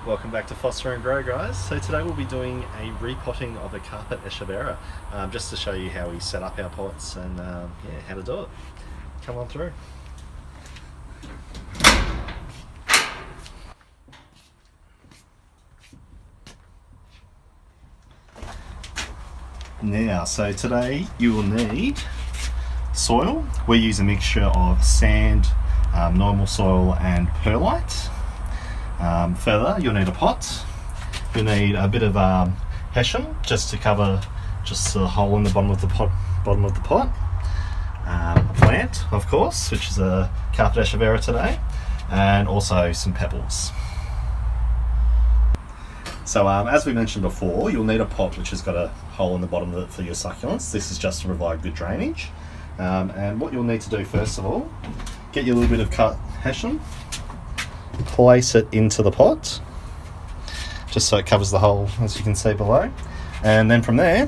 Welcome back to Foster and Grow, guys. So today we'll be doing a repotting of a carpet echeveria, just to show you how we set up our pots and how to do it. Come on through. Now, so today you will need soil. We use a mixture of sand, normal soil and perlite. Further, you'll need a pot. You'll need a bit of hessian just to cover just the hole in the bottom of the pot. A plant, of course, which is a carpet echeveria today, and also some pebbles. So as we mentioned before, you'll need a pot which has got a hole in the bottom of it for your succulents. This is just to provide good drainage. And what you'll need to do first of all, get your little bit of cut hessian, place it into the pot, just so it covers the hole as you can see below. And then from there,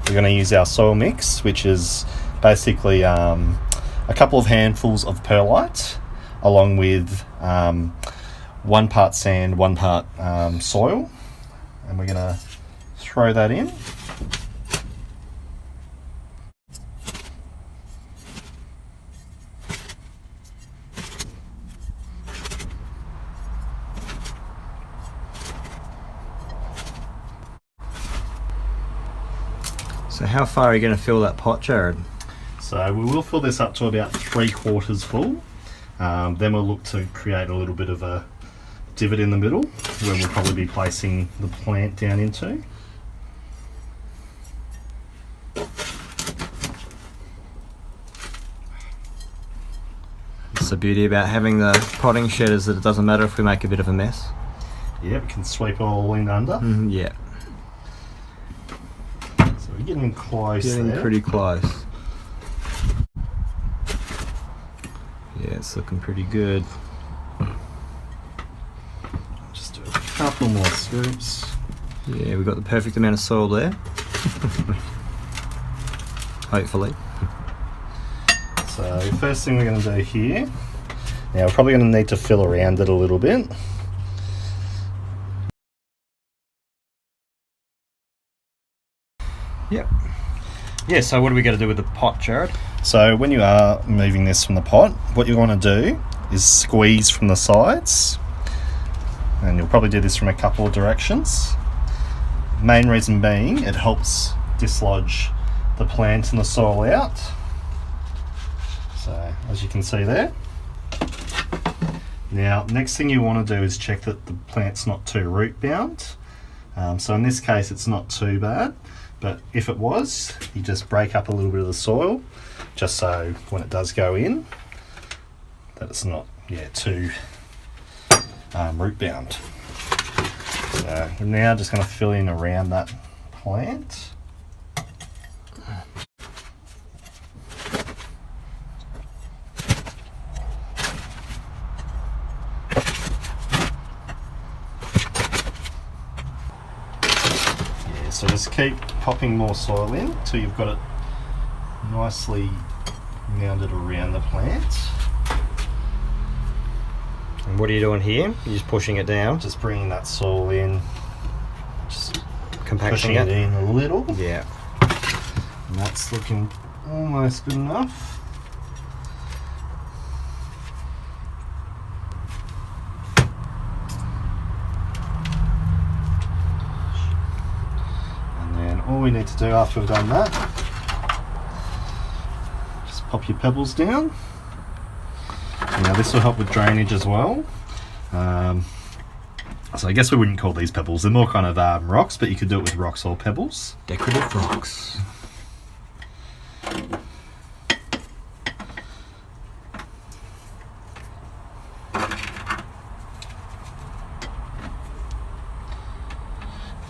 we're going to use our soil mix, which is basically a couple of handfuls of perlite, along with 1 part sand, 1 part soil, and we're going to throw that in. So how far are you going to fill that pot, Jared? So we will fill this up to about 3/4 full. Then we'll look to create a little bit of a divot in the middle where we'll probably be placing the plant down into. That's the beauty about having the potting shed, is that it doesn't matter if we make a bit of a mess. Yeah, we can sweep it all in under. Yeah. So we're getting close there. Getting pretty close. Yeah, it's looking pretty good. Just do a couple more scoops. Yeah, we've got the perfect amount of soil there. Hopefully. So first thing we're going to do here, now we're probably going to need to fill around it a little bit. Yep. Yeah, so what are we going to do with the pot, Jared? So when you are moving this from the pot, what you want to do is squeeze from the sides, and you'll probably do this from a couple of directions. Main reason being, it helps dislodge the plant and the soil out. So as you can see there. Now next thing you want to do is check that the plant's not too root bound. So in this case it's not too bad, but if it was, you just break up a little bit of the soil just so when it does go in that it's not too root bound. So we're now just going to fill in around that plant. So just keep popping more soil in till you've got it nicely mounded around the plant. And what are you doing here? You're just pushing it down? Just bringing that soil in, just Compacting pushing it in a little. Yeah. And that's looking almost good enough. All we need to do after we've done that, just pop your pebbles down. Now this will help with drainage as well. So I guess we wouldn't call these pebbles, they're more kind of rocks, but you could do it with rocks or pebbles. Decorative rocks.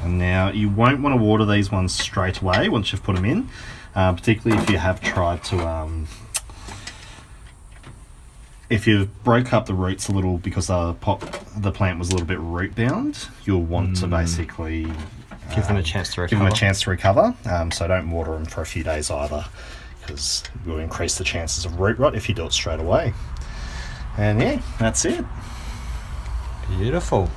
And now you won't want to water these ones straight away once you've put them in, particularly if you have tried to, if you broke up the roots a little because the plant was a little bit root bound, you'll want to basically give them a chance to recover. Give them a chance to recover. So don't water them for a few days either, because it will increase the chances of root rot if you do it straight away. And yeah, that's it. Beautiful.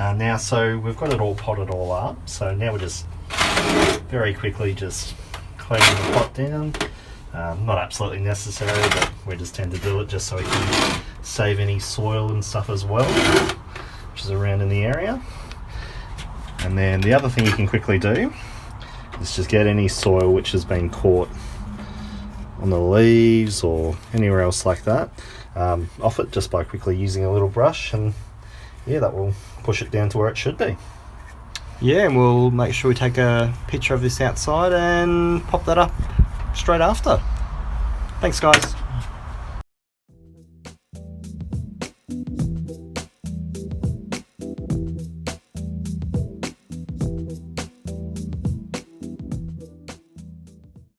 Now, so we've got it all potted all up. So now we're just very quickly just cleaning the pot down. Not absolutely necessary, but we just tend to do it just so we can save any soil and stuff as well, which is around in the area. And then the other thing you can quickly do is just get any soil which has been caught on the leaves or anywhere else like that off it, just by quickly using a little brush, and yeah, that will push it down to where it should be. Yeah, and we'll make sure we take a picture of this outside and pop that up straight after. Thanks, guys.